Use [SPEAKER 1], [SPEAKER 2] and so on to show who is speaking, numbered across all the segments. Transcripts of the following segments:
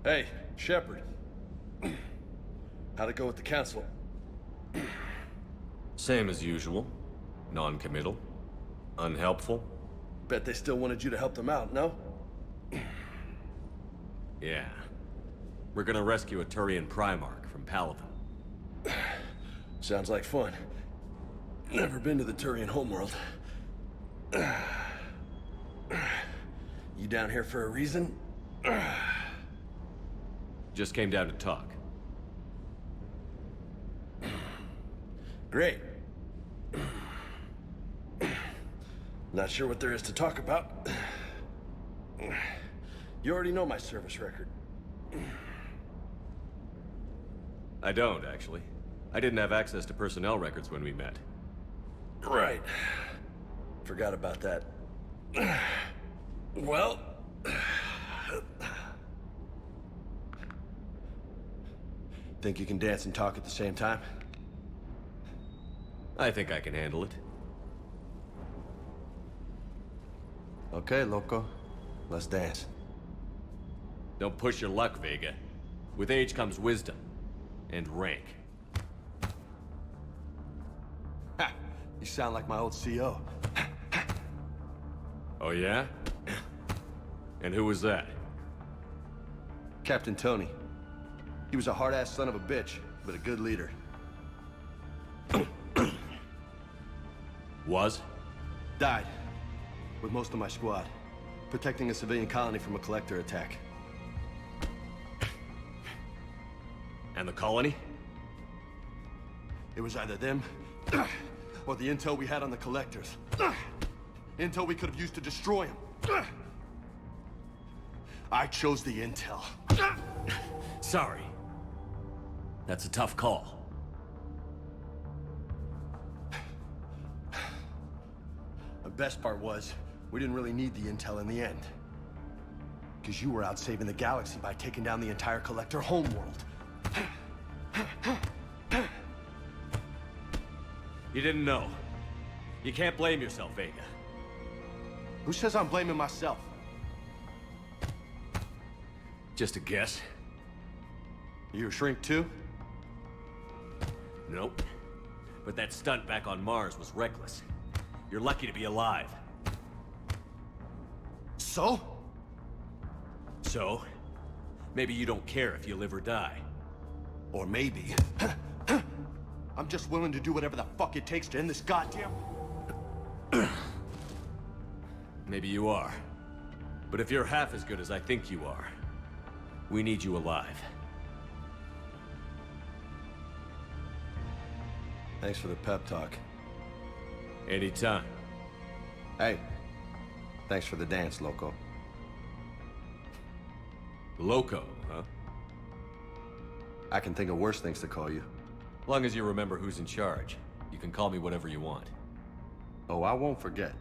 [SPEAKER 1] Hey, Shepard. How'd it go with the council?
[SPEAKER 2] Same as usual. Non-committal. Unhelpful.
[SPEAKER 1] Bet they still wanted you to help them out, no?
[SPEAKER 2] Yeah. We're gonna rescue a Turian Primarch from Paladin.
[SPEAKER 1] Sounds like fun. Never been to the Turian homeworld. You down here for a reason?
[SPEAKER 2] Just came down to talk.
[SPEAKER 1] Great. Not sure what there is to talk about. You already know my service record.
[SPEAKER 2] I don't, actually. I didn't have access to personnel records when we met.
[SPEAKER 1] Right. Forgot about that. Well... Think you can dance and talk at the same time?
[SPEAKER 2] I think I can handle it.
[SPEAKER 1] Okay, loco. Let's dance.
[SPEAKER 2] Don't push your luck, Vega. With age comes wisdom. And rank.
[SPEAKER 1] Ha! You sound like my old CO.
[SPEAKER 2] Oh yeah? And who was that?
[SPEAKER 1] Captain Tony. He was a hard-ass son of a bitch, but a good leader.
[SPEAKER 2] Was?
[SPEAKER 1] Died. With most of my squad. Protecting a civilian colony from a collector attack.
[SPEAKER 2] And the colony?
[SPEAKER 1] It was either them, or the intel we had on the collectors. Intel we could have used to destroy them. I chose the intel.
[SPEAKER 2] Sorry. That's a tough call.
[SPEAKER 1] The best part was, we didn't really need the intel in the end. Because you were out saving the galaxy by taking down the entire collector homeworld.
[SPEAKER 2] You didn't know. You can't blame yourself, Vega.
[SPEAKER 1] Who says I'm blaming myself?
[SPEAKER 2] Just a guess.
[SPEAKER 1] You a shrink too?
[SPEAKER 2] Nope. But that stunt back on Mars was reckless. You're lucky to be alive.
[SPEAKER 1] So?
[SPEAKER 2] So, maybe you don't care if you live or die.
[SPEAKER 1] Or maybe... I'm just willing to do whatever the fuck it takes to end this goddamn...
[SPEAKER 2] Maybe you are. But if you're half as good as I think you are, we need you alive.
[SPEAKER 1] Thanks for the pep talk.
[SPEAKER 2] Anytime.
[SPEAKER 1] Hey, thanks for the dance, loco.
[SPEAKER 2] Loco, huh?
[SPEAKER 1] I can think of worse things to call you.
[SPEAKER 2] Long as you remember who's in charge, you can call me whatever you want.
[SPEAKER 1] Oh, I won't forget.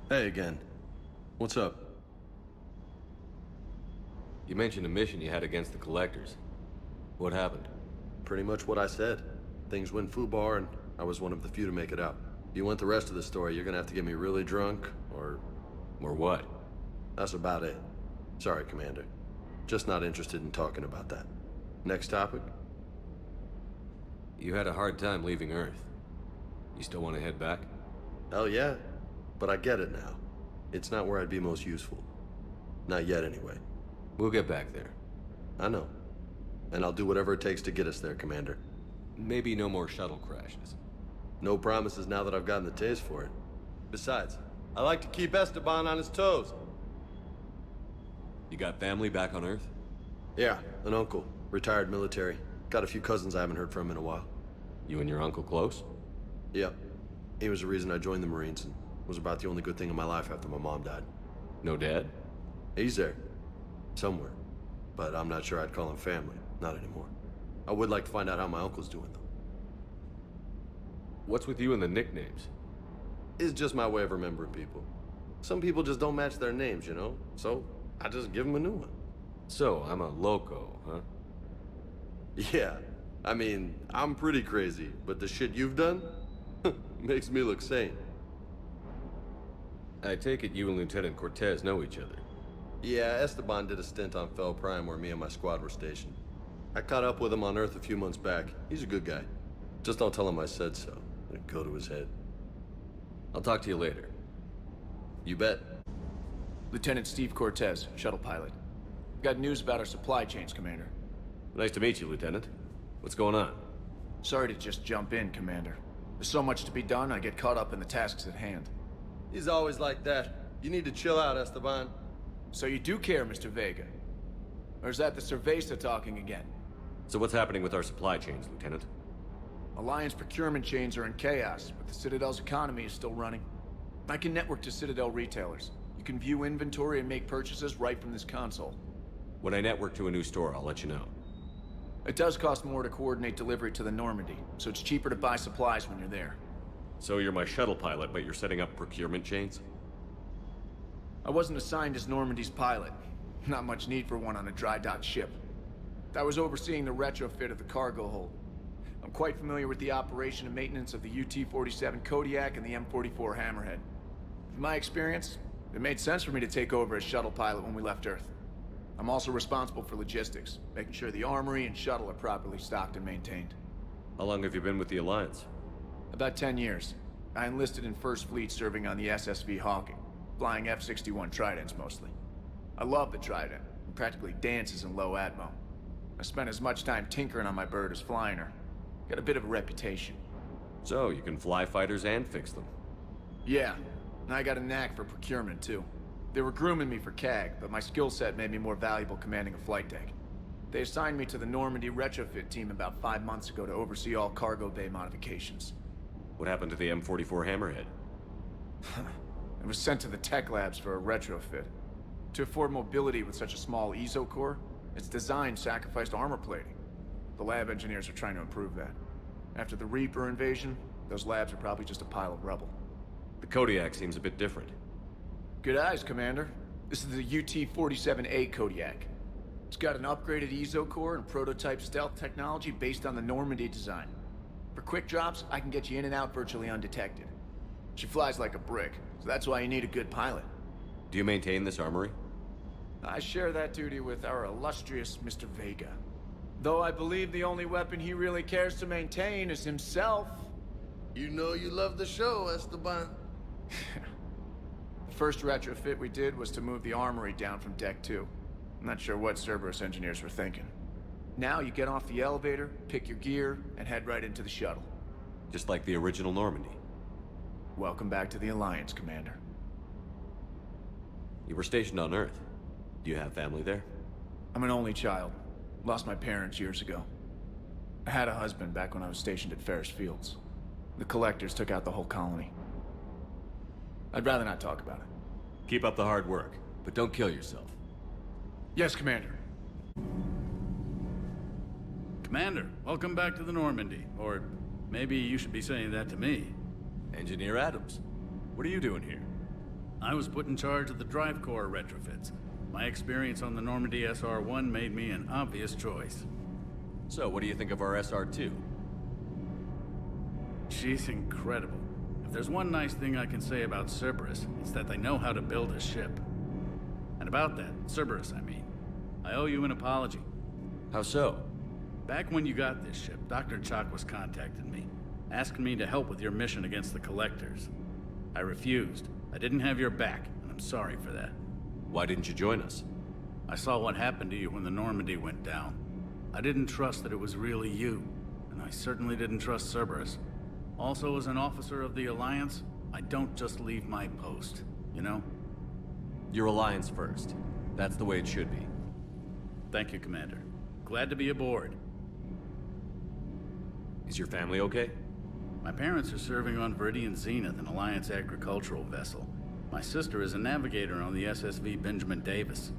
[SPEAKER 1] Hey again. What's up?
[SPEAKER 2] You mentioned a mission you had against the Collectors. What happened?
[SPEAKER 1] Pretty much what I said. Things went foobar, and I was one of the few to make it out. If you want the rest of the story, you're gonna have to get me really drunk, or...
[SPEAKER 2] Or what?
[SPEAKER 1] That's about it. Sorry, Commander. Just not interested in talking about that. Next topic?
[SPEAKER 2] You had a hard time leaving Earth. You still want to head back?
[SPEAKER 1] Hell yeah. But I get it now. It's not where I'd be most useful. Not yet, anyway.
[SPEAKER 2] We'll get back there.
[SPEAKER 1] I know. And I'll do whatever it takes to get us there, Commander.
[SPEAKER 2] Maybe no more shuttle crashes.
[SPEAKER 1] No promises now that I've gotten the taste for it. Besides, I like to keep Esteban on his toes.
[SPEAKER 2] You got family back on Earth?
[SPEAKER 1] Yeah, an uncle. Retired military. Got a few cousins I haven't heard from in a while.
[SPEAKER 2] You and your uncle close?
[SPEAKER 1] Yep. He was the reason I joined the Marines and was about the only good thing in my life after my mom died.
[SPEAKER 2] No dad?
[SPEAKER 1] He's there. Somewhere. But I'm not sure I'd call him family. Not anymore. I would like to find out how my uncle's doing, though.
[SPEAKER 2] What's with you and the nicknames?
[SPEAKER 1] It's just my way of remembering people. Some people just don't match their names, you know? So, I just give them a new one.
[SPEAKER 2] So, I'm a loco, huh?
[SPEAKER 1] Yeah. I mean, I'm pretty crazy, but the shit you've done makes me look sane.
[SPEAKER 2] I take it you and Lieutenant Cortez know each other.
[SPEAKER 1] Yeah, Esteban did a stint on Fel Prime where me and my squad were stationed. I caught up with him on Earth a few months back. He's a good guy. Just don't tell him I said so. It'll go to his head.
[SPEAKER 2] I'll talk to you later.
[SPEAKER 1] You bet.
[SPEAKER 3] Lieutenant Steve Cortez, shuttle pilot. Got news about our supply chains, Commander.
[SPEAKER 2] Nice to meet you, Lieutenant. What's going on?
[SPEAKER 3] Sorry to just jump in, Commander. There's so much to be done, I get caught up in the tasks at hand.
[SPEAKER 1] He's always like that. You need to chill out, Esteban.
[SPEAKER 3] So you do care, Mr. Vega? Or is that the Cerveza talking again?
[SPEAKER 2] So what's happening with our supply chains, Lieutenant?
[SPEAKER 3] Alliance procurement chains are in chaos, but the Citadel's economy is still running. I can network to Citadel retailers. You can view inventory and make purchases right from this console.
[SPEAKER 2] When I network to a new store, I'll let you know.
[SPEAKER 3] It does cost more to coordinate delivery to the Normandy, so it's cheaper to buy supplies when you're there.
[SPEAKER 2] So you're my shuttle pilot, but you're setting up procurement chains?
[SPEAKER 3] I wasn't assigned as Normandy's pilot. Not much need for one on a dry dock ship. I was overseeing the retrofit of the cargo hold. I'm quite familiar with the operation and maintenance of the UT-47 Kodiak and the M44 Hammerhead. In my experience, it made sense for me to take over as shuttle pilot when we left Earth. I'm also responsible for logistics, making sure the armory and shuttle are properly stocked and maintained.
[SPEAKER 2] How long have you been with the Alliance?
[SPEAKER 3] About 10 years. I enlisted in First Fleet serving on the SSV Hawking, flying F-61 Tridents mostly. I love the Trident, and practically dances in low atmo. I spent as much time tinkering on my bird as flying her. Got a bit of a reputation.
[SPEAKER 2] So, you can fly fighters and fix them.
[SPEAKER 3] Yeah, and I got a knack for procurement too. They were grooming me for CAG, but my skill set made me more valuable commanding a flight deck. They assigned me to the Normandy retrofit team about 5 months ago to oversee all cargo bay modifications.
[SPEAKER 2] What happened to the M44 Hammerhead?
[SPEAKER 3] It was sent to the tech labs for a retrofit. To afford mobility with such a small ESO core, its design sacrificed armor plating. The lab engineers are trying to improve that. After the Reaper invasion, those labs are probably just a pile of rubble.
[SPEAKER 2] The Kodiak seems a bit different.
[SPEAKER 3] Good eyes, Commander. This is the UT-47A Kodiak. It's got an upgraded ESO core and prototype stealth technology based on the Normandy design. For quick drops, I can get you in and out virtually undetected. She flies like a brick, so that's why you need a good pilot.
[SPEAKER 2] Do you maintain this armory?
[SPEAKER 3] I share that duty with our illustrious Mr. Vega. Though I believe the only weapon he really cares to maintain is himself.
[SPEAKER 1] You know you love the show, Esteban.
[SPEAKER 3] The first retrofit we did was to move the armory down from Deck 2. I'm not sure what Cerberus engineers were thinking. Now you get off the elevator, pick your gear, and head right into the shuttle.
[SPEAKER 2] Just like the original Normandy.
[SPEAKER 3] Welcome back to the Alliance, Commander.
[SPEAKER 2] You were stationed on Earth. Do you have family there?
[SPEAKER 3] I'm an only child. Lost my parents years ago. I had a husband back when I was stationed at Ferris Fields. The Collectors took out the whole colony. I'd rather not talk about it.
[SPEAKER 2] Keep up the hard work, but don't kill yourself.
[SPEAKER 3] Yes, Commander.
[SPEAKER 4] Commander, welcome back to the Normandy. Or maybe you should be saying that to me.
[SPEAKER 2] Engineer Adams, what are you doing here?
[SPEAKER 4] I was put in charge of the drive core retrofits. My experience on the Normandy SR-1 made me an obvious choice.
[SPEAKER 2] So, what do you think of our SR-2?
[SPEAKER 4] She's incredible. If there's one nice thing I can say about Cerberus, it's that they know how to build a ship. And about that, Cerberus, I mean, I owe you an apology.
[SPEAKER 2] How so?
[SPEAKER 4] Back when you got this ship, Dr. Chakwas contacted me, asking me to help with your mission against the Collectors. I refused. I didn't have your back, and I'm sorry for that.
[SPEAKER 2] Why didn't you join us?
[SPEAKER 4] I saw what happened to you when the Normandy went down. I didn't trust that it was really you, and I certainly didn't trust Cerberus. Also, as an officer of the Alliance, I don't just leave my post, you know?
[SPEAKER 2] Your Alliance first. That's the way it should be.
[SPEAKER 4] Thank you, Commander. Glad to be aboard.
[SPEAKER 2] Is your family okay?
[SPEAKER 4] My parents are serving on Viridian Zenith, an Alliance agricultural vessel. My sister is a navigator on the SSV Benjamin Davis.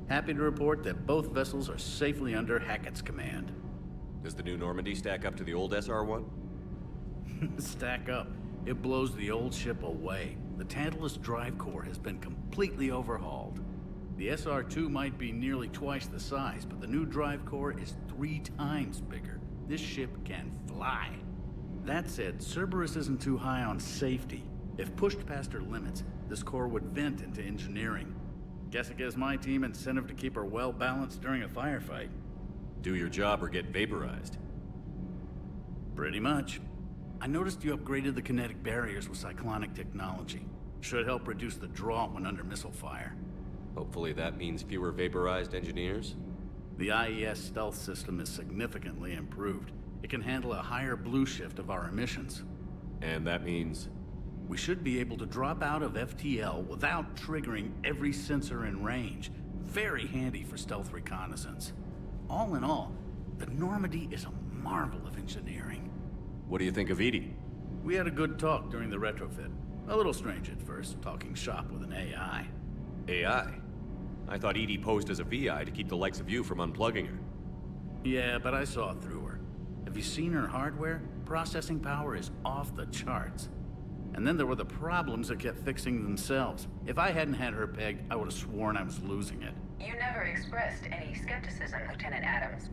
[SPEAKER 4] Happy to report that both vessels are safely under Hackett's command.
[SPEAKER 2] Does the new Normandy stack up to the old SR-1?
[SPEAKER 4] Stack up. It blows the old ship away. The Tantalus drive core has been completely overhauled. The SR-2 might be nearly twice the size, but the new drive core is 3 times bigger. This ship can fly. That said, Cerberus isn't too high on safety. If pushed past her limits, this core would vent into engineering. Guess it gives my team incentive to keep her well balanced during a firefight.
[SPEAKER 2] Do your job or get vaporized.
[SPEAKER 4] Pretty much. I noticed you upgraded the kinetic barriers with cyclonic technology. Should help reduce the draw when under missile fire.
[SPEAKER 2] Hopefully that means fewer vaporized engineers.
[SPEAKER 4] The IES stealth system is significantly improved. It can handle a higher blue shift of our emissions.
[SPEAKER 2] And that means...
[SPEAKER 4] We should be able to drop out of FTL without triggering every sensor in range. Very handy for stealth reconnaissance. All in all, the Normandy is a marvel of engineering.
[SPEAKER 2] What do you think of Edie?
[SPEAKER 4] We had a good talk during the retrofit. A little strange at first, talking shop with an AI.
[SPEAKER 2] AI? I thought Edie posed as a VI to keep the likes of you from unplugging her.
[SPEAKER 4] Yeah, but I saw through her. Have you seen her hardware? Processing power is off the charts. And then there were the problems that kept fixing themselves. If I hadn't had her pegged, I would have sworn I was losing it.
[SPEAKER 5] You never expressed any skepticism, Lieutenant Adams.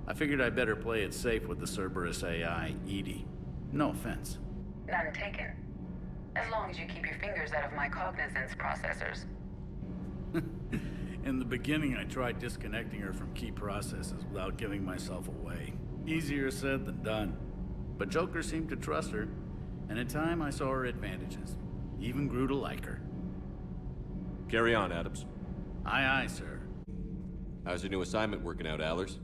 [SPEAKER 4] I figured I'd better play it safe with the Cerberus AI, Edie. No offense.
[SPEAKER 5] None taken. As long as you keep your fingers out of my cognizance processors.
[SPEAKER 4] In the beginning, I tried disconnecting her from key processes without giving myself away. Easier said than done. But Joker seemed to trust her. And in time, I saw her advantages. Even grew to like her.
[SPEAKER 2] Carry on, Adams.
[SPEAKER 4] Aye, aye, sir.
[SPEAKER 2] How's your new assignment working out, Allers?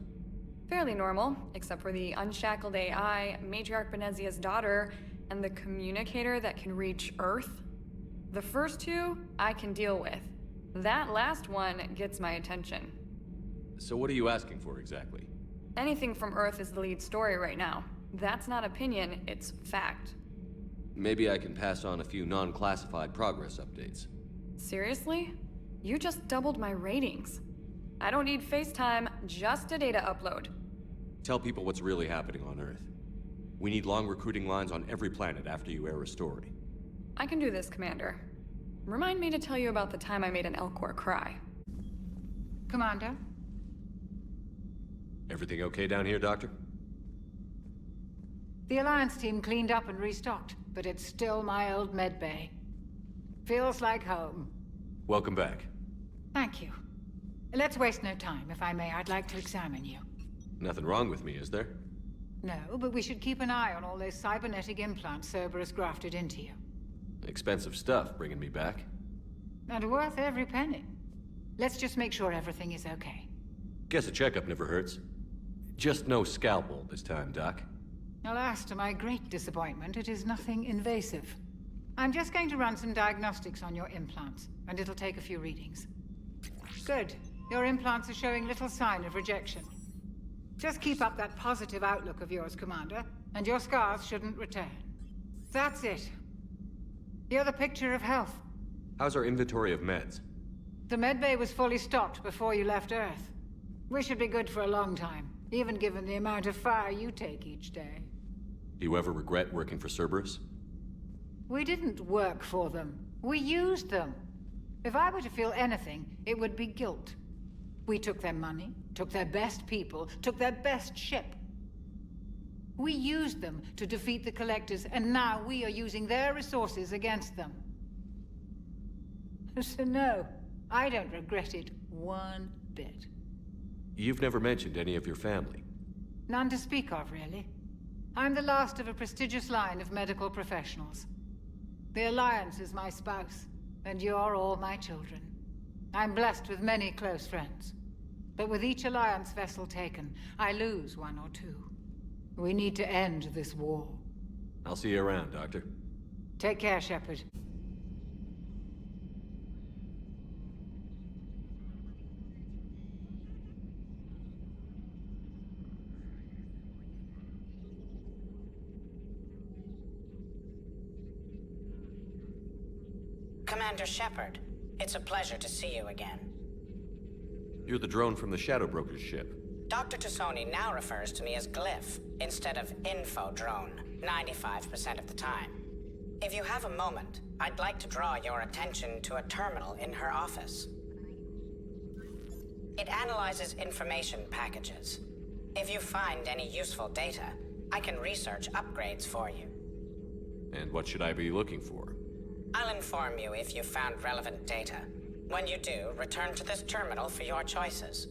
[SPEAKER 6] Fairly normal, except for the unshackled AI, Matriarch Benezia's daughter, and the communicator that can reach Earth. The first two, I can deal with. That last one gets my attention.
[SPEAKER 2] So what are you asking for exactly?
[SPEAKER 6] Anything from Earth is the lead story right now. That's not opinion, it's fact.
[SPEAKER 2] Maybe I can pass on a few non-classified progress updates.
[SPEAKER 6] Seriously? You just doubled my ratings. I don't need FaceTime, just a data upload.
[SPEAKER 2] Tell people what's really happening on Earth. We need long recruiting lines on every planet after you air a story.
[SPEAKER 6] I can do this, Commander. Remind me to tell you about the time I made an Elcor cry.
[SPEAKER 7] Commander?
[SPEAKER 2] Everything okay down here, Doctor?
[SPEAKER 7] The Alliance team cleaned up and restocked, but it's still my old medbay. Feels like home.
[SPEAKER 2] Welcome back.
[SPEAKER 7] Thank you. Let's waste no time. If I may, I'd like to examine you.
[SPEAKER 2] Nothing wrong with me, is there?
[SPEAKER 7] No, but we should keep an eye on all those cybernetic implants Cerberus grafted into you.
[SPEAKER 2] Expensive stuff bringing me back.
[SPEAKER 7] And worth every penny. Let's just make sure everything is okay.
[SPEAKER 2] Guess a checkup never hurts. Just no scalpel this time, Doc.
[SPEAKER 7] Alas, to my great disappointment, it is nothing invasive. I'm just going to run some diagnostics on your implants, and it'll take a few readings. Good. Your implants are showing little sign of rejection. Just keep up that positive outlook of yours, Commander, and your scars shouldn't return. That's it. You're the picture of health.
[SPEAKER 2] How's our inventory of meds?
[SPEAKER 7] The medbay was fully stocked before you left Earth. We should be good for a long time, even given the amount of fire you take each day.
[SPEAKER 2] Do you ever regret working for Cerberus?
[SPEAKER 7] We didn't work for them. We used them. If I were to feel anything, it would be guilt. We took their money, took their best people, took their best ship. We used them to defeat the Collectors, and now we are using their resources against them. So no, I don't regret it one bit.
[SPEAKER 2] You've never mentioned any of your family.
[SPEAKER 7] None to speak of, really. I'm the last of a prestigious line of medical professionals. The Alliance is my spouse, and you're all my children. I'm blessed with many close friends. But with each Alliance vessel taken, I lose one or two. We need to end this war.
[SPEAKER 2] I'll see you around, Doctor.
[SPEAKER 7] Take care, Shepard.
[SPEAKER 8] Commander Shepard, it's a pleasure to see you again.
[SPEAKER 2] You're the drone from the Shadow Broker's ship.
[SPEAKER 8] Dr. Tassoni now refers to me as Glyph, instead of Info Drone, 95% of the time. If you have a moment, I'd like to draw your attention to a terminal in her office. It analyzes information packages. If you find any useful data, I can research upgrades for you.
[SPEAKER 2] And what should I be looking for?
[SPEAKER 8] I'll inform you if you found relevant data. When you do, return to this terminal for your choices.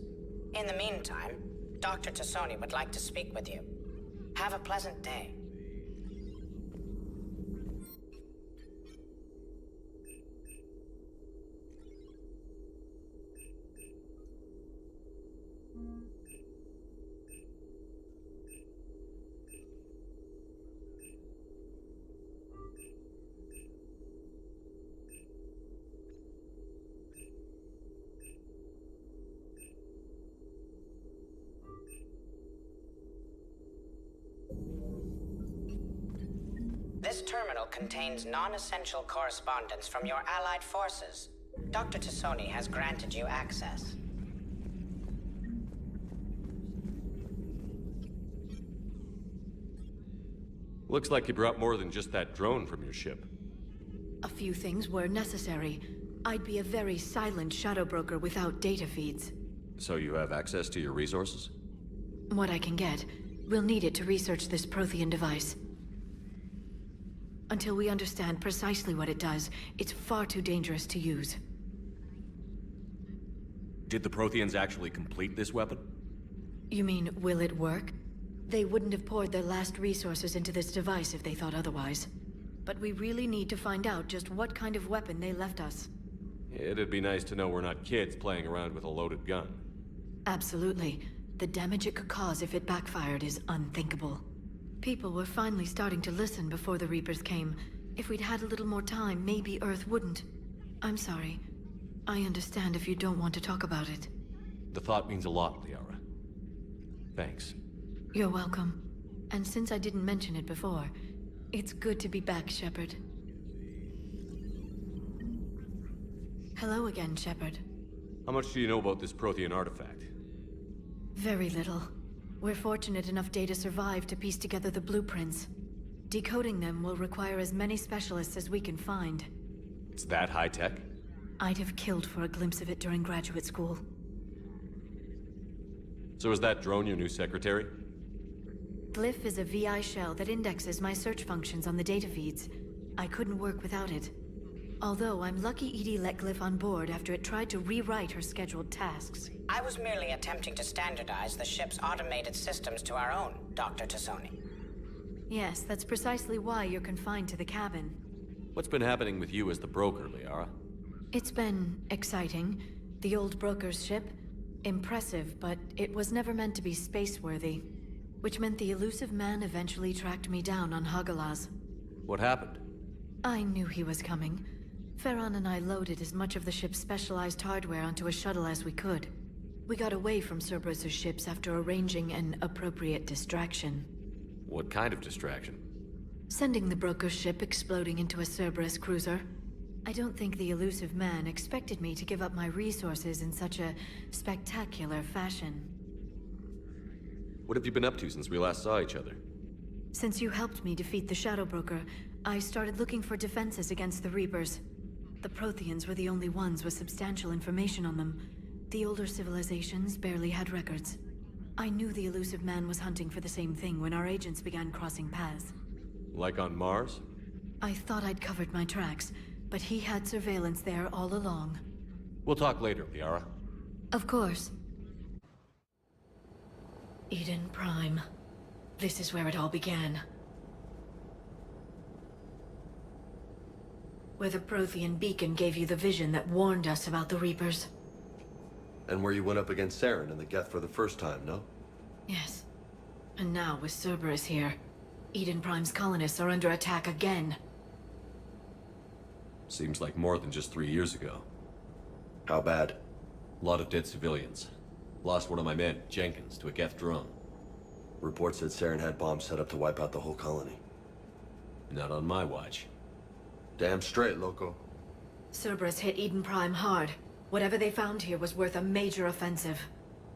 [SPEAKER 8] In the meantime, Dr. Tassoni would like to speak with you. Have a pleasant day. This terminal contains non-essential correspondence from your allied forces. Dr. Tassoni has granted you access.
[SPEAKER 2] Looks like you brought more than just that drone from your ship.
[SPEAKER 9] A few things were necessary. I'd be a very silent shadow broker without data feeds.
[SPEAKER 2] So you have access to your resources?
[SPEAKER 9] What I can get. We'll need it to research this Prothean device. Until we understand precisely what it does, it's far too dangerous to use.
[SPEAKER 2] Did the Protheans actually complete this weapon?
[SPEAKER 9] You mean, will it work? They wouldn't have poured their last resources into this device if they thought otherwise. But we really need to find out just what kind of weapon they left us.
[SPEAKER 2] It'd be nice to know we're not kids playing around with a loaded gun.
[SPEAKER 9] Absolutely. The damage it could cause if it backfired is unthinkable. People were finally starting to listen before the Reapers came. If we'd had a little more time, maybe Earth wouldn't. I'm sorry. I understand if you don't want to talk about it.
[SPEAKER 2] The thought means a lot, Liara. Thanks.
[SPEAKER 9] You're welcome. And since I didn't mention it before, it's good to be back, Shepard. Hello again, Shepard.
[SPEAKER 2] How much do you know about this Prothean artifact?
[SPEAKER 9] Very little. We're fortunate enough Data survived to piece together the blueprints. Decoding them will require as many specialists as we can find.
[SPEAKER 2] It's that high-tech?
[SPEAKER 9] I'd have killed for a glimpse of it during graduate school.
[SPEAKER 2] So is that drone your new secretary?
[SPEAKER 9] Glyph is a VI shell that indexes my search functions on the data feeds. I couldn't work without it. Although I'm lucky EDI let Glyph on board after it tried to rewrite her scheduled tasks.
[SPEAKER 8] I was merely attempting to standardize the ship's automated systems to our own, Dr. Tassoni.
[SPEAKER 9] Yes, that's precisely why you're confined to the cabin.
[SPEAKER 2] What's been happening with you as the broker, Liara?
[SPEAKER 9] It's been exciting. The old broker's ship? Impressive, but it was never meant to be space-worthy. Which meant the elusive man eventually tracked me down on Hagalaz.
[SPEAKER 2] What happened?
[SPEAKER 9] I knew he was coming. Farron and I loaded as much of the ship's specialized hardware onto a shuttle as we could. We got away from Cerberus' ships after arranging an appropriate distraction.
[SPEAKER 2] What kind of distraction?
[SPEAKER 9] Sending the broker's ship exploding into a Cerberus cruiser. I don't think the elusive man expected me to give up my resources in such a spectacular fashion.
[SPEAKER 2] What have you been up to since we last saw each other?
[SPEAKER 9] Since you helped me defeat the Shadow Broker, I started looking for defenses against the Reapers. The Protheans were the only ones with substantial information on them. The older civilizations barely had records. I knew the elusive man was hunting for the same thing when our agents began crossing paths.
[SPEAKER 2] Like on Mars?
[SPEAKER 9] I thought I'd covered my tracks, but he had surveillance there all along.
[SPEAKER 2] We'll talk later, Liara.
[SPEAKER 9] Of course. Eden Prime. This is where it all began. Where the Prothean beacon gave you the vision that warned us about the Reapers.
[SPEAKER 1] And where you went up against Saren and the Geth for the first time, no?
[SPEAKER 9] Yes. And now with Cerberus here, Eden Prime's colonists are under attack again.
[SPEAKER 2] Seems like more than just 3 years ago.
[SPEAKER 1] How bad?
[SPEAKER 2] A lot of dead civilians. Lost one of my men, Jenkins, to a Geth drone.
[SPEAKER 1] Reports said Saren had bombs set up to wipe out the whole colony.
[SPEAKER 2] Not on my watch.
[SPEAKER 1] Damn straight, loco.
[SPEAKER 9] Cerberus hit Eden Prime hard. Whatever they found here was worth a major offensive.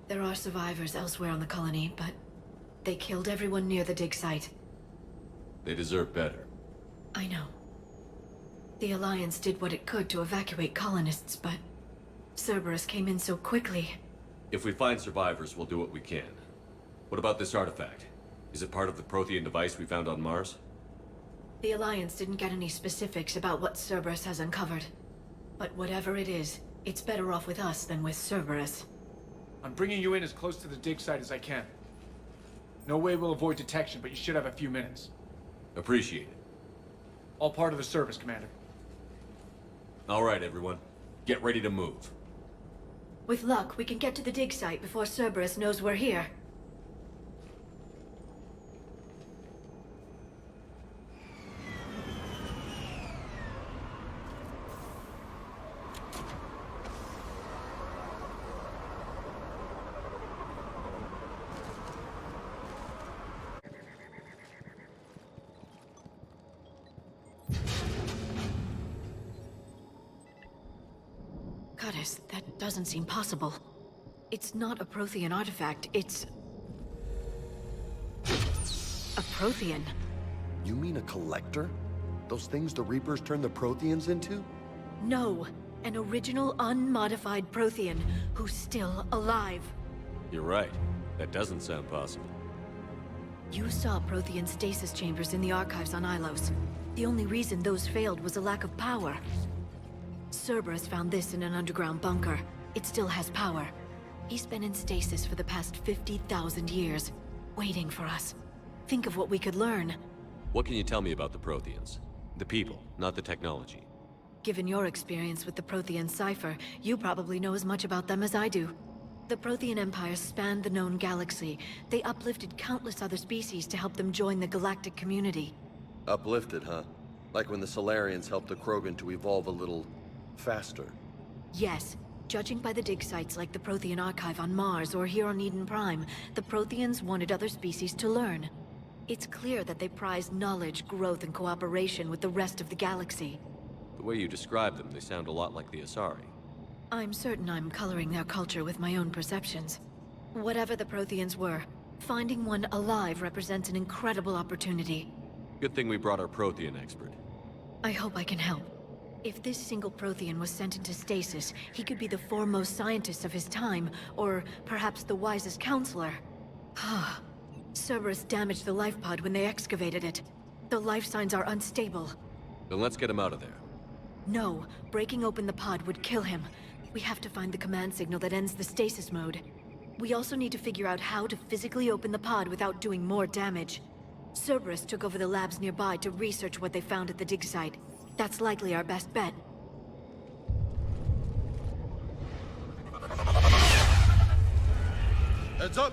[SPEAKER 9] There are survivors elsewhere on the colony, but they killed everyone near the dig site.
[SPEAKER 2] They deserve better.
[SPEAKER 9] I know. The Alliance did what it could to evacuate colonists, but Cerberus came in so quickly.
[SPEAKER 2] If we find survivors, we'll do what we can. What about this artifact? Is it part of the Prothean device we found on Mars?
[SPEAKER 9] The Alliance didn't get any specifics about what Cerberus has uncovered. But whatever it is, it's better off with us than with Cerberus.
[SPEAKER 3] I'm bringing you in as close to the dig site as I can. No way we'll avoid detection, but you should have a few minutes.
[SPEAKER 2] Appreciate it.
[SPEAKER 3] All part of the service, Commander.
[SPEAKER 2] All right, everyone. Get ready to move.
[SPEAKER 9] With luck, we can get to the dig site before Cerberus knows we're here. Goddess, that doesn't seem possible. It's not a Prothean artifact, it's... a Prothean.
[SPEAKER 1] You mean a collector? Those things the Reapers turned the Protheans into?
[SPEAKER 9] No, an original unmodified Prothean who's still alive.
[SPEAKER 2] You're right. That doesn't sound possible.
[SPEAKER 9] You saw Prothean stasis chambers in the archives on Ilos. The only reason those failed was a lack of power. Cerberus found this in an underground bunker. It still has power. He's been in stasis for the past 50,000 years, waiting for us. Think of what we could learn.
[SPEAKER 2] What can you tell me about the Protheans? The people, not the technology.
[SPEAKER 9] Given your experience with the Prothean cipher, you probably know as much about them as I do. The Prothean Empire spanned the known galaxy. They uplifted countless other species to help them join the galactic community.
[SPEAKER 1] Uplifted, huh? Like when the Solarians helped the Krogan to evolve a little... faster.
[SPEAKER 9] Yes. Judging by the dig sites like the Prothean Archive on Mars or here on Eden Prime, the Protheans wanted other species to learn. It's clear that they prize knowledge, growth, and cooperation with the rest of the galaxy.
[SPEAKER 2] The way you describe them, they sound a lot like the Asari.
[SPEAKER 9] I'm certain I'm coloring their culture with my own perceptions. Whatever the Protheans were, finding one alive represents an incredible opportunity.
[SPEAKER 2] Good thing we brought our Prothean expert.
[SPEAKER 9] I hope I can help. If this single Prothean was sent into stasis, he could be the foremost scientist of his time, or perhaps the wisest counselor. Cerberus damaged the life pod when they excavated it. The life signs are unstable.
[SPEAKER 2] Then let's get him out of there.
[SPEAKER 9] No, breaking open the pod would kill him. We have to find the command signal that ends the stasis mode. We also need to figure out how to physically open the pod without doing more damage. Cerberus took over the labs nearby to research what they found at the dig site. That's likely our best bet.
[SPEAKER 1] Heads up!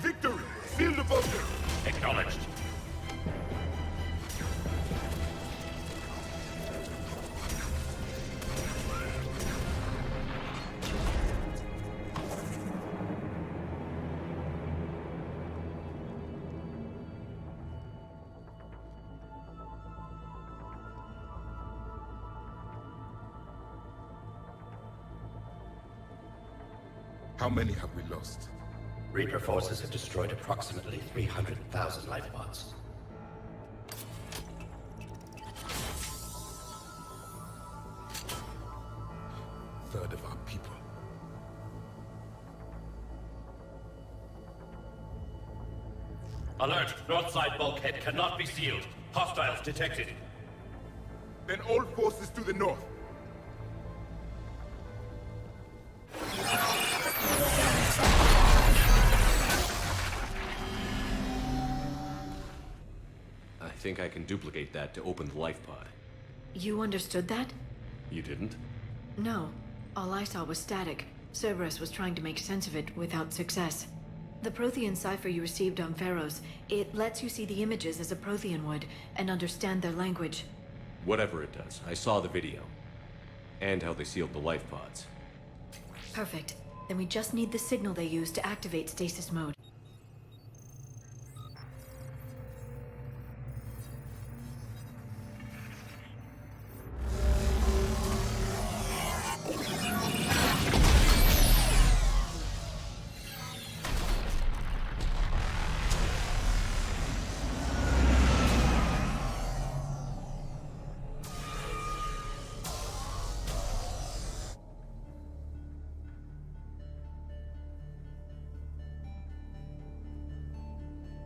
[SPEAKER 10] Victory! Field devotion! Acknowledged. How many have we lost?
[SPEAKER 11] Reaper forces have destroyed approximately 300,000 life pods.
[SPEAKER 10] Third of our people.
[SPEAKER 11] Alert! North side bulkhead cannot be sealed. Hostiles detected.
[SPEAKER 10] Then all forces to the north.
[SPEAKER 2] I think I can duplicate that to open the life pod.
[SPEAKER 9] You understood that?
[SPEAKER 2] You didn't?
[SPEAKER 9] No. All I saw was static. Cerberus was trying to make sense of it without success. The Prothean cipher you received on Pharaohs, it lets you see the images as a Prothean would, and understand their language.
[SPEAKER 2] Whatever it does, I saw the video. And how they sealed the life pods.
[SPEAKER 9] Perfect. Then we just need the signal they use to activate stasis mode.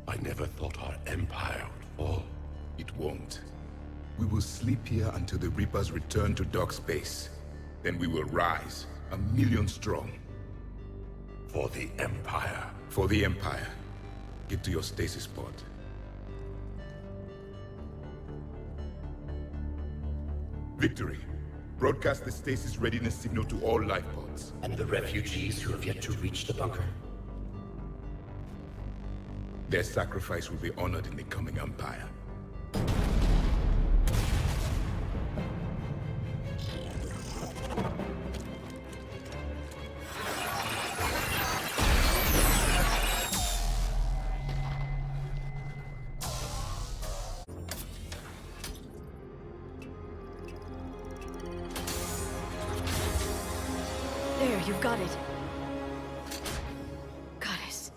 [SPEAKER 10] I never thought our empire would fall. It won't. We will sleep here until the Reapers return to dark space. Then we will rise, 1,000,000 strong. For the Empire. For the Empire. Get to your stasis pod. Victory. Broadcast the stasis readiness signal to all life pods.
[SPEAKER 11] And the refugees who have yet to reach the bunker.
[SPEAKER 10] Their sacrifice will be honored in the coming Empire.
[SPEAKER 9] There, you've got it. Goddess.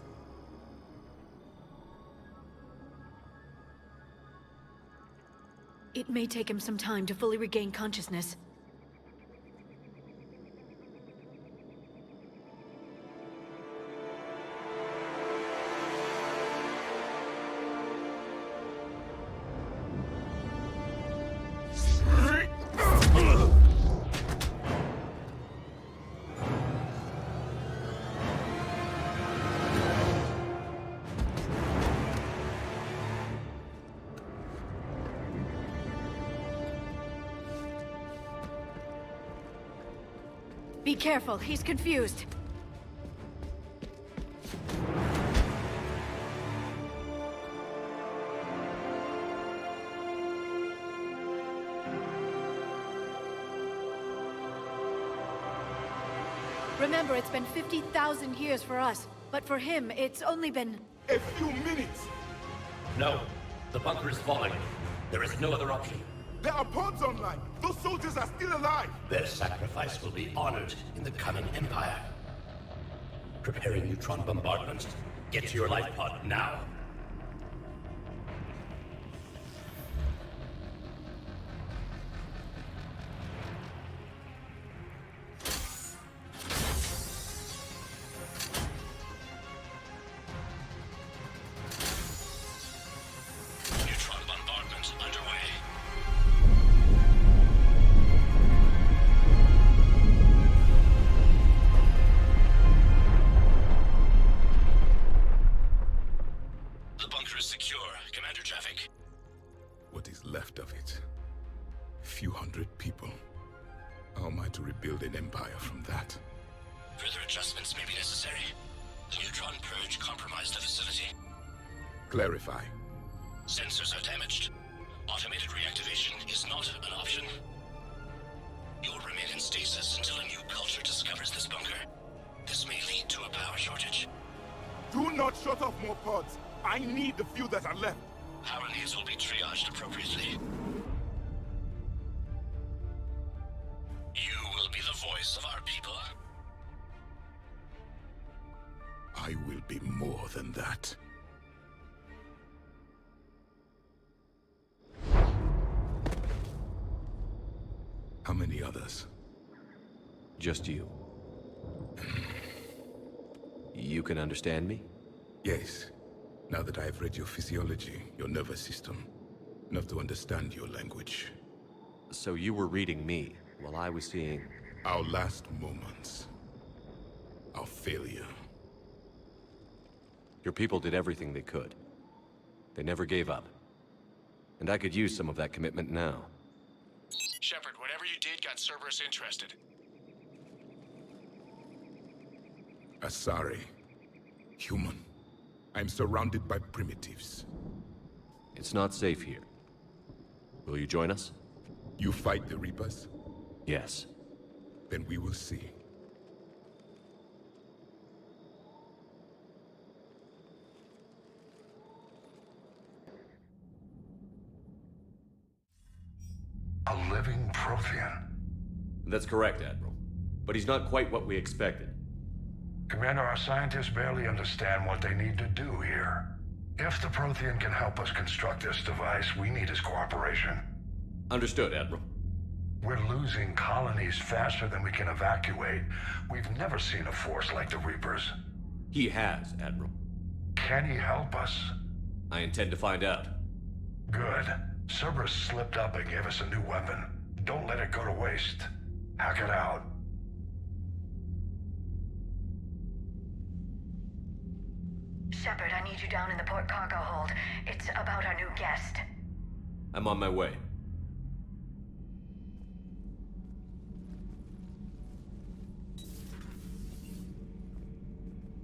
[SPEAKER 9] It may take him some time to fully regain consciousness. Be careful, he's confused. Remember, it's been 50,000 years for us, but for him, it's only been...
[SPEAKER 10] A few minutes!
[SPEAKER 11] No. The bunker is falling. There is no other option.
[SPEAKER 10] There are pods online! Those soldiers are still alive!
[SPEAKER 11] Their sacrifice will be honored in the coming Empire. Preparing neutron bombardment. Get to your life pod now. Neutron bombardment underway. The bunker is secure, Commander Traffic.
[SPEAKER 10] What is left of it? Few hundred people. How am I to rebuild an empire from that?
[SPEAKER 11] Further adjustments may be necessary. The neutron purge compromised the facility.
[SPEAKER 10] Clarify.
[SPEAKER 11] Sensors are damaged. Automated reactivation is not an option. You'll remain in stasis until a new culture discovers this bunker. This may lead to a power shortage.
[SPEAKER 10] Do not shut off more pods! I need the few that are left!
[SPEAKER 11] Power needs will be triaged appropriately. You will be the voice of our people.
[SPEAKER 10] I will be more than that. How many others?
[SPEAKER 2] Just you. You can understand me?
[SPEAKER 10] Yes. Now that I have read your physiology, your nervous system, enough to understand your language.
[SPEAKER 2] So you were reading me, while I was seeing...
[SPEAKER 10] Our last moments. Our failure.
[SPEAKER 2] Your people did everything they could. They never gave up. And I could use some of that commitment now.
[SPEAKER 12] Shepard, whatever you did got Cerberus interested.
[SPEAKER 10] Asari. Human. I'm surrounded by primitives.
[SPEAKER 2] It's not safe here. Will you join us?
[SPEAKER 10] You fight the Reapers?
[SPEAKER 2] Yes.
[SPEAKER 10] Then we will see.
[SPEAKER 13] A living Prothean.
[SPEAKER 2] That's correct, Admiral. But he's not quite what we expected.
[SPEAKER 13] Commander, our scientists barely understand what they need to do here. If the Prothean can help us construct this device, we need his cooperation.
[SPEAKER 2] Understood, Admiral.
[SPEAKER 13] We're losing colonies faster than we can evacuate. We've never seen a force like the Reapers.
[SPEAKER 2] He has, Admiral.
[SPEAKER 13] Can he help us?
[SPEAKER 2] I intend to find out.
[SPEAKER 13] Good. Cerberus slipped up and gave us a new weapon. Don't let it go to waste. Hack it out.
[SPEAKER 14] Shepard, I need you down in the port cargo hold. It's about our new guest.
[SPEAKER 2] I'm on my way.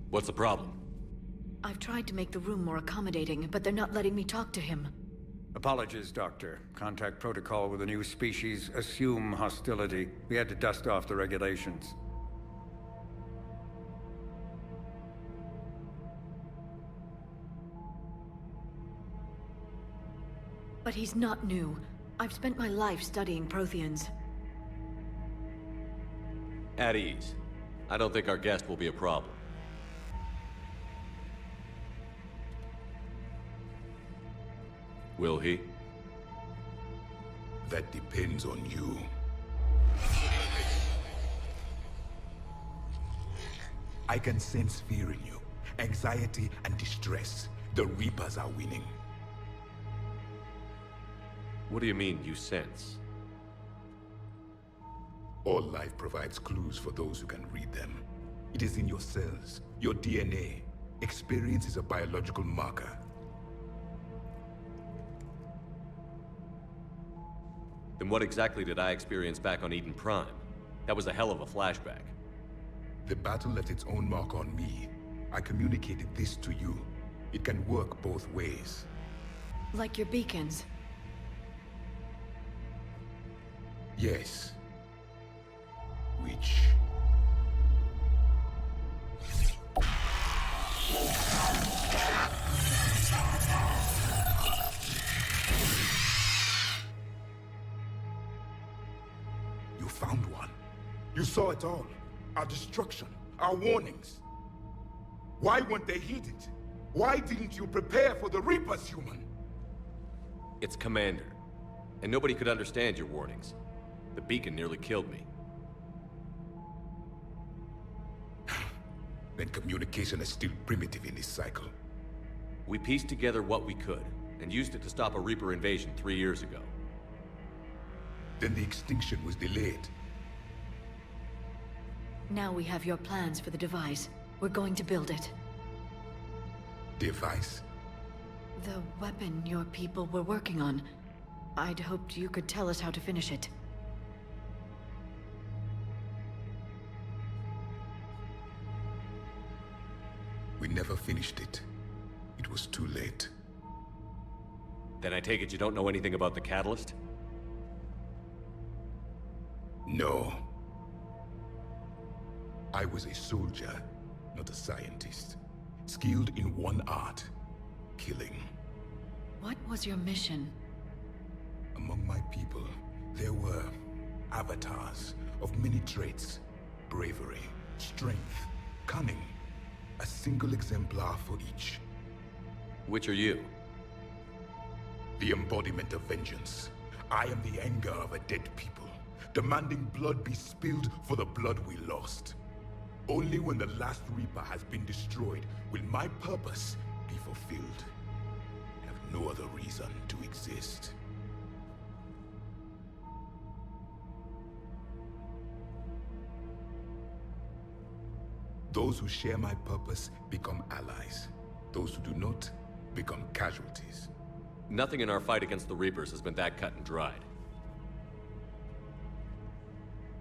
[SPEAKER 2] What's the problem?
[SPEAKER 9] I've tried to make the room more accommodating, but they're not letting me talk to him.
[SPEAKER 15] Apologies, Doctor. Contact protocol with a new species. Assume hostility. We had to dust off the regulations.
[SPEAKER 9] But he's not new. I've spent my life studying Protheans.
[SPEAKER 2] At ease. I don't think our guest will be a problem. Will he?
[SPEAKER 10] That depends on you. I can sense fear in you, anxiety and distress. The Reapers are winning.
[SPEAKER 2] What do you mean, you sense?
[SPEAKER 10] All life provides clues for those who can read them. It is in your cells, your DNA. Experience is a biological marker.
[SPEAKER 2] Then what exactly did I experience back on Eden Prime? That was a hell of a flashback.
[SPEAKER 10] The battle left its own mark on me. I communicated this to you. It can work both ways.
[SPEAKER 9] Like your beacons.
[SPEAKER 10] Yes. Which... You found one. You saw it all. Our destruction, our warnings. Why weren't they heeded? Why didn't you prepare for the Reapers, human?
[SPEAKER 2] It's Commander. And nobody could understand your warnings. The beacon nearly killed me.
[SPEAKER 10] Then communication is still primitive in this cycle.
[SPEAKER 2] We pieced together what we could, and used it to stop a Reaper invasion 3 years ago.
[SPEAKER 10] Then the extinction was delayed.
[SPEAKER 9] Now we have your plans for the device. We're going to build it.
[SPEAKER 10] Device?
[SPEAKER 9] The weapon your people were working on. I'd hoped you could tell us how to finish it.
[SPEAKER 10] We never finished it. It was too late.
[SPEAKER 2] Then I take it you don't know anything about the catalyst?
[SPEAKER 10] No. I was a soldier, not a scientist. Skilled in one art, killing.
[SPEAKER 9] What was your mission?
[SPEAKER 10] Among my people, there were avatars of many traits. Bravery, strength, cunning. A single exemplar for each.
[SPEAKER 2] Which are you?
[SPEAKER 10] The embodiment of vengeance. I am the anger of a dead people, demanding blood be spilled for the blood we lost. Only when the last Reaper has been destroyed will my purpose be fulfilled. I have no other reason to exist. Those who share my purpose become allies. Those who do not become casualties.
[SPEAKER 2] Nothing in our fight against the Reapers has been that cut and dried.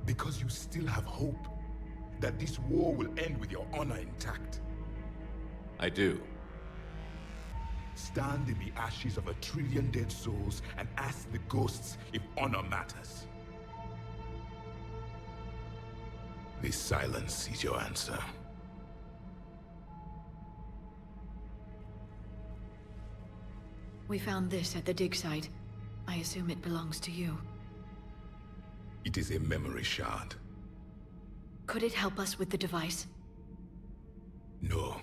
[SPEAKER 10] Because you still have hope that this war will end with your honor intact.
[SPEAKER 2] I do.
[SPEAKER 10] stand in the ashes of 1 trillion dead souls and ask the ghosts if honor matters. This silence is your answer.
[SPEAKER 9] We found this at the dig site. I assume it belongs to you.
[SPEAKER 10] It is a memory shard.
[SPEAKER 9] Could it help us with the device?
[SPEAKER 10] No.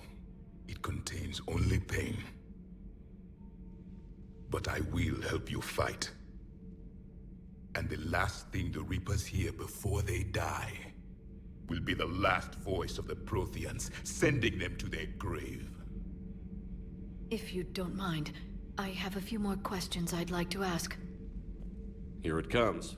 [SPEAKER 10] It contains only pain. But I will help you fight. And the last thing the Reapers hear before they die will be the last voice of the Protheans, sending them to their grave.
[SPEAKER 9] If you don't mind, I have a few more questions I'd like to ask.
[SPEAKER 2] Here it comes.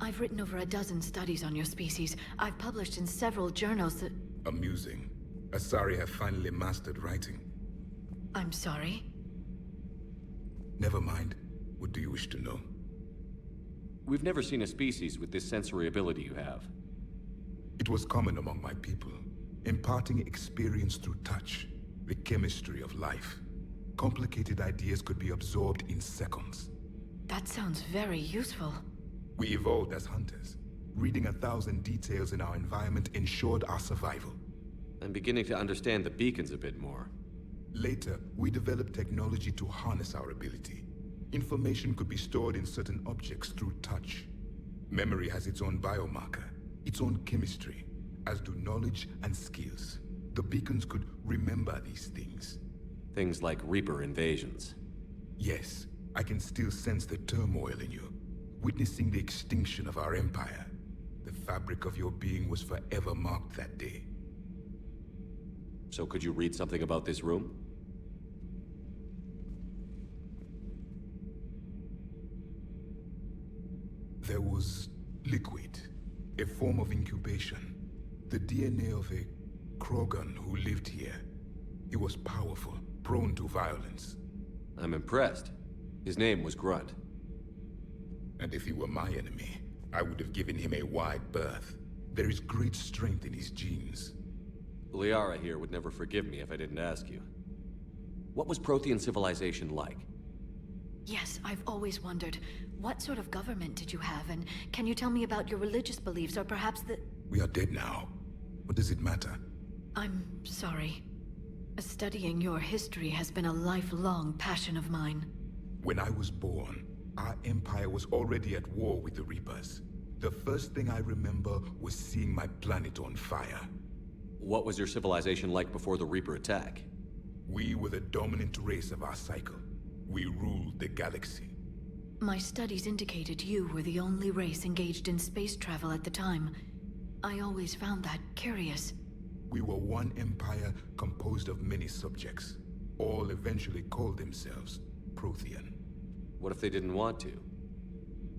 [SPEAKER 9] I've written over a dozen studies on your species. I've published in several journals that...
[SPEAKER 10] Amusing. Asari have finally mastered writing.
[SPEAKER 9] I'm sorry?
[SPEAKER 10] Never mind. What do you wish to know?
[SPEAKER 2] We've never seen a species with this sensory ability you have.
[SPEAKER 10] It was common among my people, imparting experience through touch, the chemistry of life. Complicated ideas could be absorbed in seconds.
[SPEAKER 9] That sounds very useful.
[SPEAKER 10] We evolved as hunters. Reading 1,000 details in our environment ensured our survival.
[SPEAKER 2] I'm beginning to understand the beacons a bit more.
[SPEAKER 10] Later, we developed technology to harness our ability. Information could be stored in certain objects through touch. Memory has its own biomarker, its own chemistry, as do knowledge and skills. The beacons could remember these things.
[SPEAKER 2] Things like Reaper invasions.
[SPEAKER 10] Yes, I can still sense the turmoil in you, witnessing the extinction of our empire. The fabric of your being was forever marked that day.
[SPEAKER 2] So could you read something about this room?
[SPEAKER 10] There was liquid, a form of incubation. The DNA of a Krogan who lived here. He was powerful, prone to violence.
[SPEAKER 2] I'm impressed. His name was Grunt.
[SPEAKER 10] And if he were my enemy, I would have given him a wide berth. There is great strength in his genes.
[SPEAKER 2] Liara here would never forgive me if I didn't ask you. What was Prothean civilization like?
[SPEAKER 9] Yes, I've always wondered. What sort of government did you have, and can you tell me about your religious beliefs, or perhaps the...
[SPEAKER 10] We are dead now. What does it matter?
[SPEAKER 9] I'm sorry. Studying your history has been a lifelong passion of mine.
[SPEAKER 10] When I was born, our empire was already at war with the Reapers. The first thing I remember was seeing my planet on fire.
[SPEAKER 2] What was your civilization like before the Reaper attack?
[SPEAKER 10] We were the dominant race of our cycle. We ruled the galaxy.
[SPEAKER 9] My studies indicated you were the only race engaged in space travel at the time. I always found that curious.
[SPEAKER 10] We were one empire composed of many subjects. All eventually called themselves Prothean.
[SPEAKER 2] What if they didn't want to?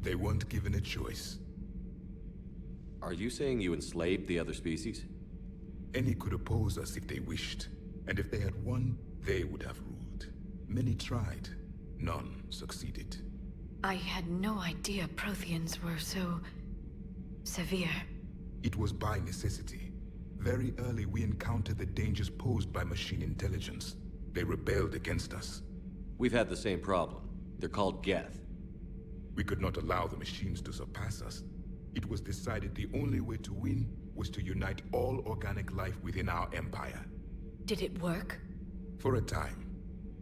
[SPEAKER 10] They weren't given a choice.
[SPEAKER 2] Are you saying you enslaved the other species?
[SPEAKER 10] Any could oppose us if they wished. And if they had won, they would have ruled. Many tried. None succeeded.
[SPEAKER 9] I had no idea Protheans were so... severe.
[SPEAKER 10] It was by necessity. Very early we encountered the dangers posed by machine intelligence. They rebelled against us.
[SPEAKER 2] We've had the same problem. They're called Geth.
[SPEAKER 10] We could not allow the machines to surpass us. It was decided the only way to win was to unite all organic life within our empire.
[SPEAKER 9] Did it work?
[SPEAKER 10] For a time.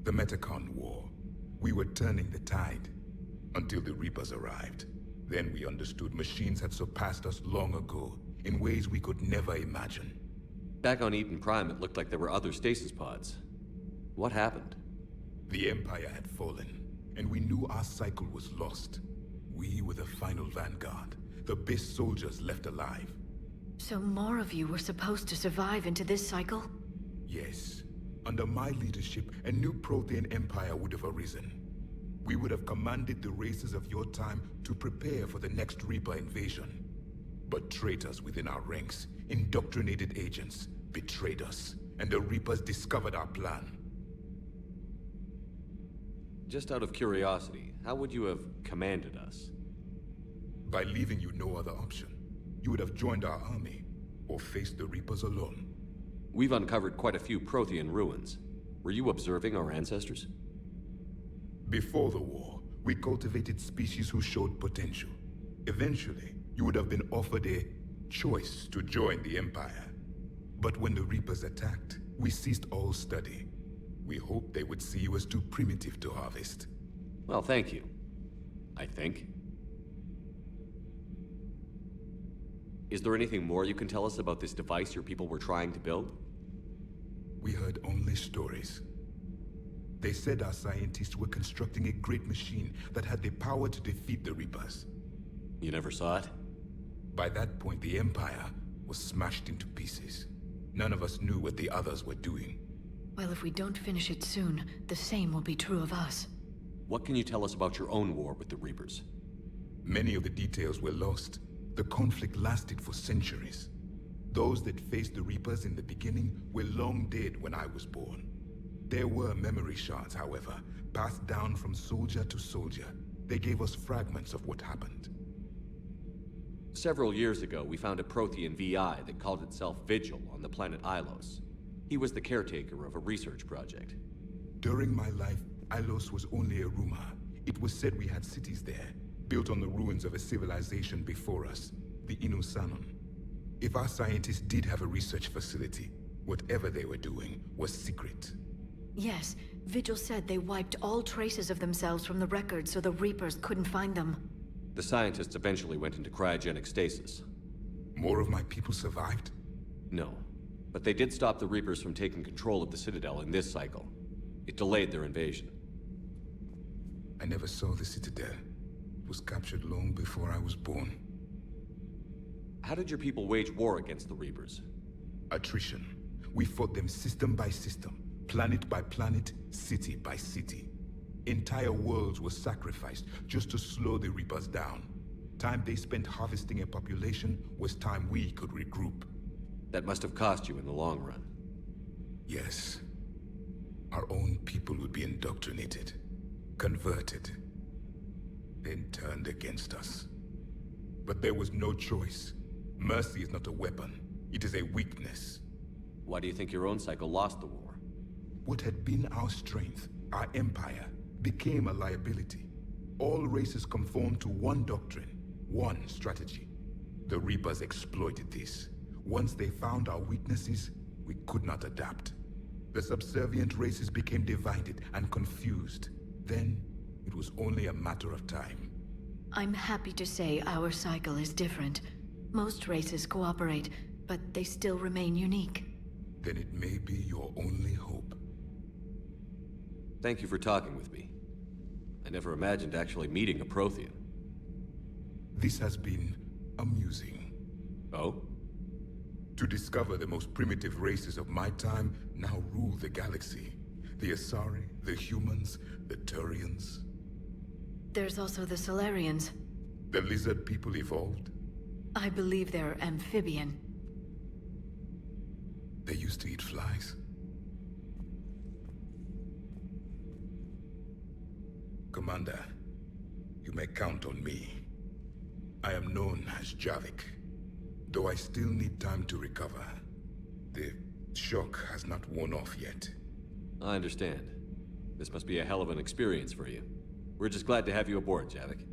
[SPEAKER 10] The Metacon War. We were turning the tide. Until the Reapers arrived. Then we understood machines had surpassed us long ago, in ways we could never imagine.
[SPEAKER 2] Back on Eden Prime, it looked like there were other stasis pods. What happened?
[SPEAKER 10] The Empire had fallen, and we knew our cycle was lost. We were the final vanguard, the best soldiers left alive.
[SPEAKER 9] So more of you were supposed to survive into this cycle?
[SPEAKER 10] Yes. Under my leadership, a new Prothean empire would have arisen. We would have commanded the races of your time to prepare for the next Reaper invasion. But traitors within our ranks, indoctrinated agents, betrayed us, and the Reapers discovered our plan.
[SPEAKER 2] Just out of curiosity, how would you have commanded us?
[SPEAKER 10] By leaving you no other option. You would have joined our army, or faced the Reapers alone.
[SPEAKER 2] We've uncovered quite a few Prothean ruins. Were you observing our ancestors?
[SPEAKER 10] Before the war, we cultivated species who showed potential. Eventually, you would have been offered a choice to join the Empire. But when the Reapers attacked, we ceased all study. We hoped they would see you as too primitive to harvest.
[SPEAKER 2] Well, thank you. I think. Is there anything more you can tell us about this device your people were trying to build?
[SPEAKER 10] We heard only stories. They said our scientists were constructing a great machine that had the power to defeat the Reapers.
[SPEAKER 2] You never saw it?
[SPEAKER 10] By that point, the Empire was smashed into pieces. None of us knew what the others were doing.
[SPEAKER 9] Well, if we don't finish it soon, the same will be true of us.
[SPEAKER 2] What can you tell us about your own war with the Reapers?
[SPEAKER 10] Many of the details were lost. The conflict lasted for centuries. Those that faced the Reapers in the beginning were long dead when I was born. There were memory shards, however, passed down from soldier to soldier. They gave us fragments of what happened.
[SPEAKER 2] Several years ago, we found a Prothean VI that called itself Vigil on the planet Ilos. He was the caretaker of a research project.
[SPEAKER 10] During my life, Ilos was only a rumor. It was said we had cities there, built on the ruins of a civilization before us, the Inusanon. If our scientists did have a research facility, whatever they were doing was secret.
[SPEAKER 9] Yes, Vigil said they wiped all traces of themselves from the records so the Reapers couldn't find them.
[SPEAKER 2] The scientists eventually went into cryogenic stasis.
[SPEAKER 10] More of my people survived?
[SPEAKER 2] No, but they did stop the Reapers from taking control of the Citadel in this cycle. It delayed their invasion.
[SPEAKER 10] I never saw the Citadel. It was captured long before I was born.
[SPEAKER 2] How did your people wage war against the Reapers?
[SPEAKER 10] Attrition. We fought them system by system, planet by planet, city by city. Entire worlds were sacrificed just to slow the Reapers down. Time they spent harvesting a population was time we could regroup.
[SPEAKER 2] That must have cost you in the long run.
[SPEAKER 10] Yes. Our own people would be indoctrinated, converted, then turned against us. But there was no choice. Mercy is not a weapon. It is a weakness.
[SPEAKER 2] Why do you think your own cycle lost the war?
[SPEAKER 10] What had been our strength, our empire, became a liability. All races conformed to one doctrine, one strategy. The Reapers exploited this. Once they found our weaknesses, we could not adapt. The subservient races became divided and confused. Then, it was only a matter of time.
[SPEAKER 9] I'm happy to say our cycle is different. Most races cooperate, but they still remain unique.
[SPEAKER 10] Then it may be your only hope.
[SPEAKER 2] Thank you for talking with me. I never imagined actually meeting a Prothean.
[SPEAKER 10] This has been amusing.
[SPEAKER 2] Oh?
[SPEAKER 10] To discover the most primitive races of my time now rule the galaxy. The Asari, the humans, the Turians.
[SPEAKER 9] There's also the Solarians.
[SPEAKER 10] The lizard people evolved?
[SPEAKER 9] I believe they're amphibian.
[SPEAKER 10] They used to eat flies. Commander, you may count on me. I am known as Javik, though I still need time to recover. The shock has not worn off yet.
[SPEAKER 2] I understand. This must be a hell of an experience for you. We're just glad to have you aboard, Javik.